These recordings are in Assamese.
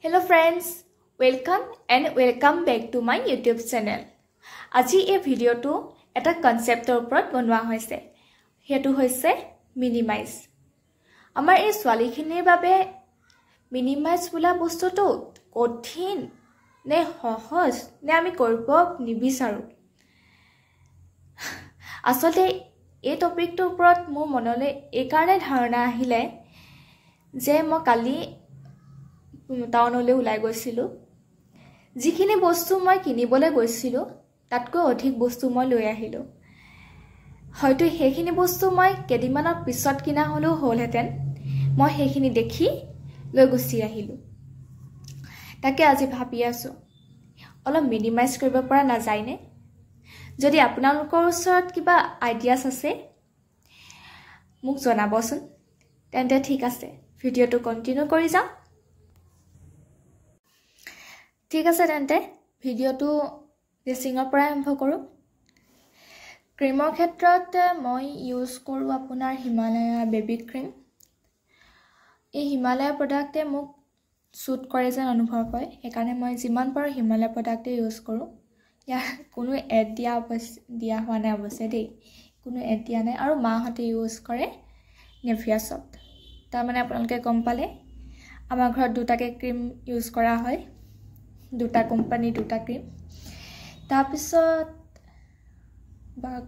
Hello friends, welcome back to my YouTube channel. আজি এই ভিডিওটো এটা কনসেপ্টৰ ওপৰত বনোৱা হৈছে। হেতু হৈছে মিনিমাইজ। আমাৰ এই ছোৱালীখিনিৰ বাবে মিনিমাইজ বোলা বস্তুটো কঠিন নে সহজ নে আমি কৰিব নিবিচাৰো। আসলে এই টপিকটোৰ ওপৰত মোৰ মনলৈ এই কাৰণে ধাৰণা আহিলে যে মই কালি টাউনলৈ ওলাই গৈছিলো। যিখিনি বস্তু মই কিনিবলৈ গৈছিলো তাতকৈ অধিক বস্তু মই লৈ আহিলো। হয়তো সেইখিনি বস্তু মই কেদিনমানৰ পিছত কিনা হলেও হ'লহেতেন। মই সেইখিনি দেখি লৈ গুচি আহিলো। তাকে আজি ভাবি আছো অলপ মিনিমাইজ কৰিব পৰা নাযায়নে? যদি আপোনালোকৰ ওচৰত কিবা আইডিয়াছ আছে মোক জনাবচোন। তেন্তে ঠিক আছে, ভিডিওটো কন্টিনিউ কৰি যাম। ঠিক আছে তেন্তে ভিডিওটো ড্ৰেছিঙৰ পৰা আৰম্ভ কৰোঁ। ক্ৰীমৰ ক্ষেত্ৰত মই ইউজ কৰোঁ আপোনাৰ হিমালয়া বেবী ক্ৰীম। এই হিমালয়া প্ৰডাক্টে মোক সুট কৰে যেন অনুভৱ হয়, সেইকাৰণে মই যিমান পাৰোঁ হিমালয়া প্ৰডাক্টে ইউজ কৰোঁ। ইয়াৰ কোনো এড দিয়া হোৱা নাই অৱশ্যে দেই, কোনো এড দিয়া নাই। আৰু মাহঁতে ইউজ কৰে নেভিয়া সফ্ট। তাৰমানে আপোনালোকে গম পালে আমাৰ ঘৰত দুটাকে ক্ৰীম ইউজ কৰা হয়, দুটা কোম্পানী দুটা ক্ৰীম। তাৰপিছত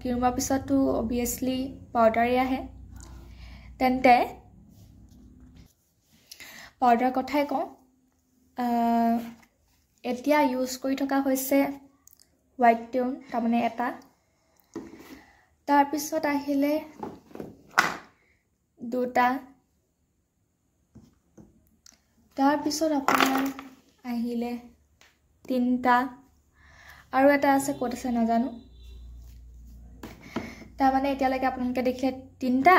ক্ৰীমৰ পিছতো অবভিয়াছলি পাউডাৰে আহে। তেন্তে পাউডাৰ কথাই কওঁ। এতিয়া ইউজ কৰি থকা হৈছে হোৱাইট টিউন, তাৰমানে এটা। তাৰপিছত আহিলে দুটা। তাৰপিছত আপোনাৰ আহিলে তিনটা, আৰু এটা আছে, ক'ত আছে নাজানো। তাৰমানে এতিয়ালৈকে আপোনালোকে দেখিলে তিনটা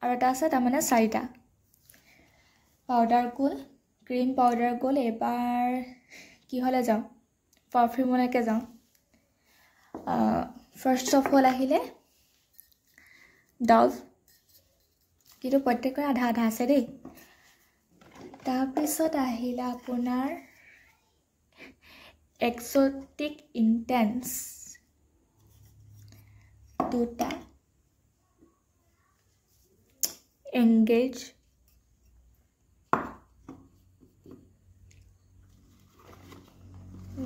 আৰু এটা আছে, তাৰমানে চাৰিটা। পাউডাৰ গ'ল, ক্ৰীম পাউডাৰ গ'ল। এবাৰ কিহলে যাওঁ, পাৰফিউমলৈকে যাওঁ। ফাৰ্ষ্ট অফ অল আহিলে ডভ, কিন্তু প্ৰত্যেকৰে আধা আধা আছে দেই। তাৰপিছত আহিলে আপোনাৰ এক্সোটিক ইন্টেন্স দুটা, এংগেজ,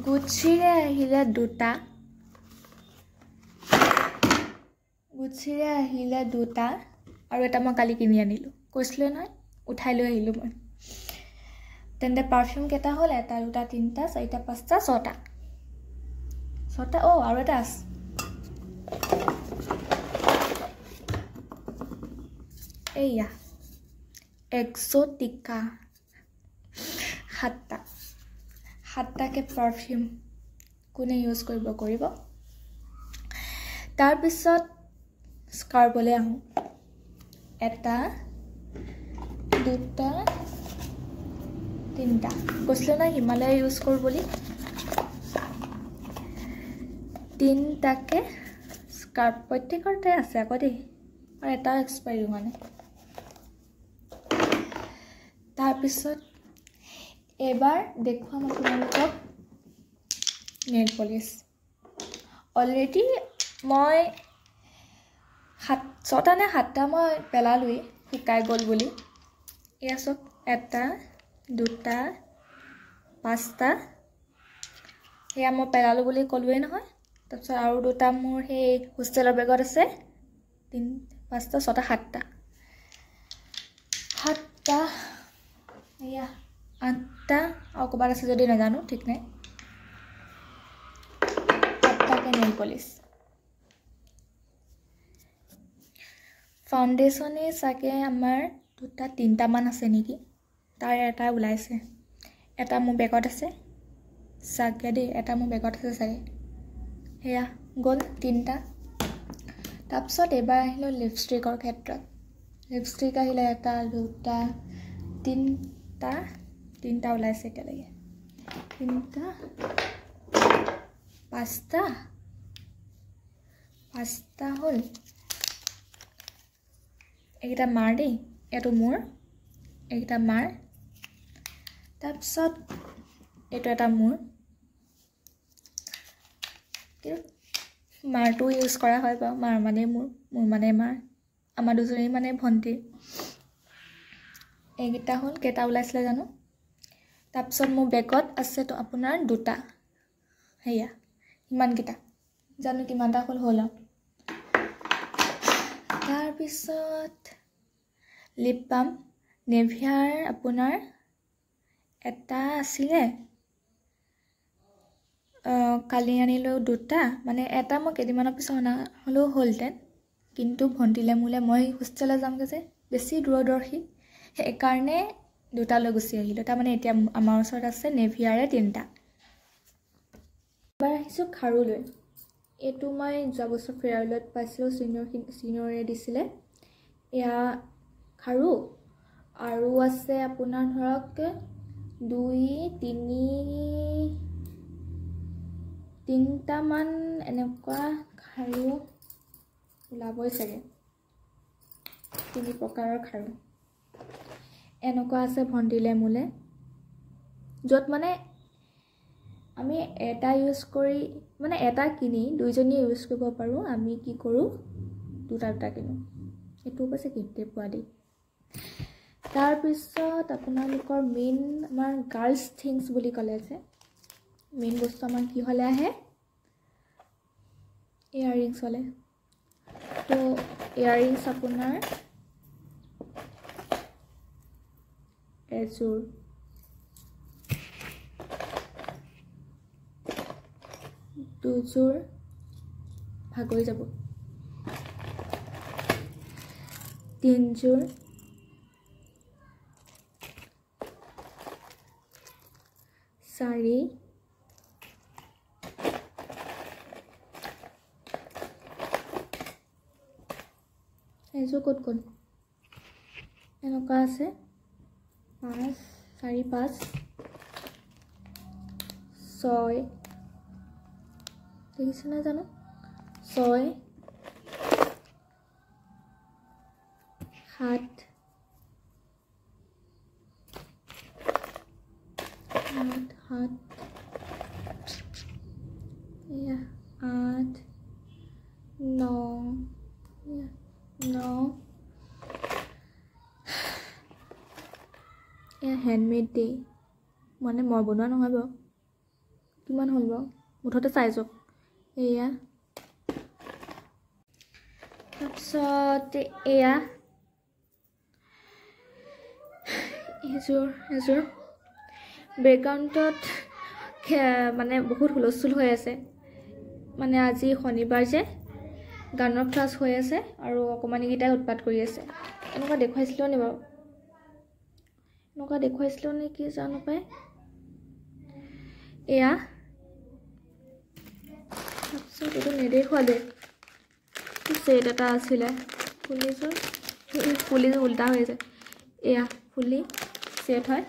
গুচিৰে আহিলে দুটা, আৰু এটা মই কালি কিনি আনিলোঁ, কৈছিলোঁ নহয় উঠাই লৈ আহিলোঁ মই। তেন্তে পাৰফিউম কেইটা হ'ল, এটা দুটা তিনিটা চাৰিটা পাঁচটা ছটা। আৰু এটা আছে, এইয়া এক্সোটিকা। সাতটাকে পাৰফিউম কোনে ইউজ কৰিব। তাৰপিছত স্কাৰ্বলৈ আহোঁ। এটা দুটা তিনিটা, কৈছিলোঁ নহয় হিমালয়া ইউজ কৰোঁ বুলি। তিনিটাকে স্কাৰ্ফ প্ৰত্যেকতে আছে আকৌ দেই, আৰু এটাও এক্সপায়াৰী হোৱা নাই। তাৰপিছত এবাৰ দেখুৱাম আপোনালোকক নেইল পলিছ। অলৰেডি মই ছটা নে সাতটা মই পেলালোৱেই, শুকাই গ'ল বুলি। এয়া চাওক, এটা দুটা পাঁচটা, সেয়া মই পেলালোঁ বুলি ক'লোৱেই নহয়। তাৰপিছত আৰু দুটা মোৰ সেই হোষ্টেলৰ বেগত আছে, পাঁচটা ছটা সাতটা, এয়া আঠটা, আৰু ক'ৰবাত আছে যদি নাজানো, ঠিক নাই। আঠটাকে নেইল পলিছ। ফাউণ্ডেশ্যনে চাগে আমাৰ তিনিটামান আছে নেকি, তাৰ এটা ওলাইছে। এটা মোৰ বেগত আছে চাগে দেই, এটা মোৰ বেগত আছে চাগে। সেয়া গ'ল তিনিটা। তাৰপিছত এবাৰ আহিলোঁ লিপষ্টিকৰ ক্ষেত্ৰত। লিপষ্টিক আহিলে এটা দুটা তিনিটা ওলাইছে এতিয়ালৈকে। তিনিটা পাঁচটা হ'ল। এইকেইটা মাৰ দেই, এইটো মোৰ, এইকেইটা মাৰ। তাৰপিছত এইটো এটা মোৰ মাৰটো ইউজ কৰা হয় বাৰু মাৰ মানে মোৰ মানে মাৰ আমাৰ দুজনী মানে ভণ্টিৰ এইকেইটা হ'ল কেইটা ওলাইছিলে জানো তাৰপিছত মোৰ বেগত আছে তো আপোনাৰ দুটা হেয়া ইমানকেইটা জানো কিমানটা হ'ল তাৰপিছত লিপ বাম নেভিয়াৰ আপোনাৰ এটা আছিলে কালি আনিলোঁ দুটা মানে এটা মই কেইদিনমানৰ পিছত অনা হ'লেও হ'লহেঁতেন কিন্তু ভণ্টিলে মোলে মই হোষ্টেললৈ যামগৈ যে বেছি দূৰদৰ্শী সেইকাৰণে দুটা লৈ গুচি আহিলোঁ তাৰমানে এতিয়া আমাৰ ওচৰত আছে নেভিয়াৰে 3টা এবাৰ আহিছোঁ খাৰুলৈ এইটো মই যোৱা বছৰ ফেয়াৰৱেলত পাইছিলোঁ ছিনিয়ৰে দিছিলে এয়া খাৰু আৰু আছে আপোনাৰ ধৰক 2-3টা মান এনেকুৱা খাৰু ওলাবই চাগে 3 প্ৰকাৰৰ খাৰু এনেকুৱা আছে ভণ্টিলে মোলে য'ত মানে আমি এটা ইউজ কৰি মানে এটা কিনি দুইজনীয়ে ইউজ কৰিব পাৰোঁ আমি কি কৰোঁ দুটা কিনো এইটো কৈছে গিফ্টে পোৱা দেই তাৰপিছত আপোনালোকৰ মেইন আমাৰ গাৰ্লছ থিংছ বুলি ক'লে যে মেইন বস্তু আমাৰ কি হ'লে আহে ইয়াৰৰিংছ হ'লে তো ইয়াৰৰিংছ আপোনাৰ এযোৰ দুযোৰ ভাগৰি যাব 3যোৰ 4 এযোৰ ক'ত গ'ল এনেকুৱা আছে 4 5 6 দেখিছে না জানো 6 7 8 9 এয়া হেণ্ডমেড দেই মানে মই বনোৱা নহয় বাৰু কিমান হ'ল বাৰু মুঠতে চাই যাওক এয়া তাৰপিছত এয়া এযোৰ বেকগ্ৰাউণ্ডত মানে বহুত হুলস্থুল হৈ আছে মানে আজি শনিবাৰ যে গানৰ ক্লাছ হৈ আছে আৰু অকণমানিকেইটাই উৎপাত কৰি আছে এনেকুৱা দেখুৱাইছিলোঁ নি বাৰু এনেকুৱা দেখুৱাইছিলোঁ নে কি জানো পাই এয়া তাৰপিছত এইটো নেদেখুৱালে ছেট এটা আছিলে ফুলিযোৰ উল্টা হৈ আছে এয়া ফুলি ছেট হয়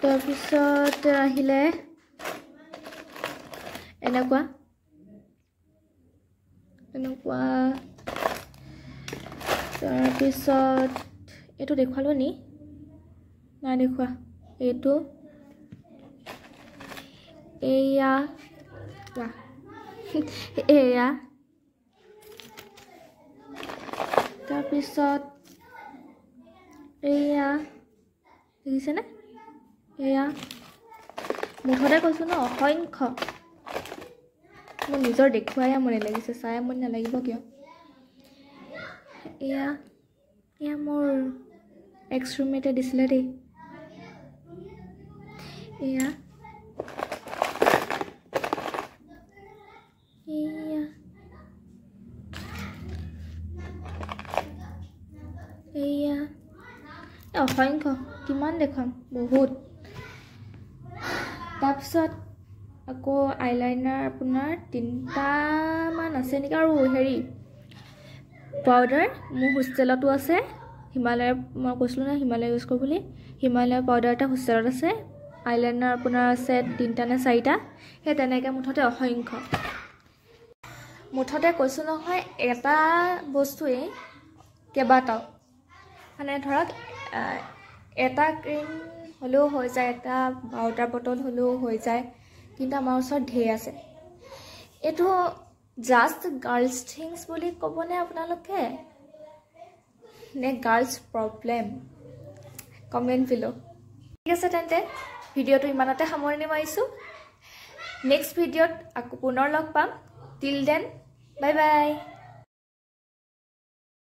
তাৰপিছত আহিলে এনেকুৱা তাৰপিছত এইটো দেখুৱালোঁ নি নাই দেখুৱা এইটো এয়া তাৰপিছত এয়া দেখিছেনে এয়া মুঠতে কৈছোঁ ন অসংখ্য মোৰ নিজৰ দেখুৱাই আমনি লাগিছে চাই আমনি নালাগিব কিয় এয়া মোৰ এক্স ৰুমমেটে দিছিলে দেই এয়া অসংখ্য কিমান দেখাম বহুত তাৰপিছত আকৌ আইলাইনাৰ আপোনাৰ 3টামান আছে নেকি আৰু হেৰি পাউডাৰ মোৰ হোষ্টেলতো আছে হিমালয়ৰ মই কৈছিলোঁ না হিমালয় ইউজ কৰোঁ বুলি হিমালয়ৰ পাউডাৰ এটা হোষ্টেলত আছে আইলাইনাৰ আপোনাৰ আছে 3টা নে 4টা সেই তেনেকৈ মুঠতে অসংখ্য মুঠতে কৈছোঁ নহয় এটা বস্তুৱেই কেইবাটাও মানে ধৰক এটা ক্ৰীম হ'লেও হৈ যায়, এটা ৱাটাৰ বটল হ'লেও হৈ যায়, কিন্তু আমাৰ ওচৰত ঢেৰ আছে। এইটো জাষ্ট গাৰ্লছ থিংছ বুলি ক'বনে আপোনালোকে, নে গাৰ্লছ প্ৰব্লেম? কমেণ্ট বিলো। ঠিক আছে তেন্তে ভিডিঅ'টো ইমানতে সামৰণি মাৰিছোঁ। নেক্সট ভিডিঅ'ত আকৌ পুনৰ লগ পাম। Till then bye bye.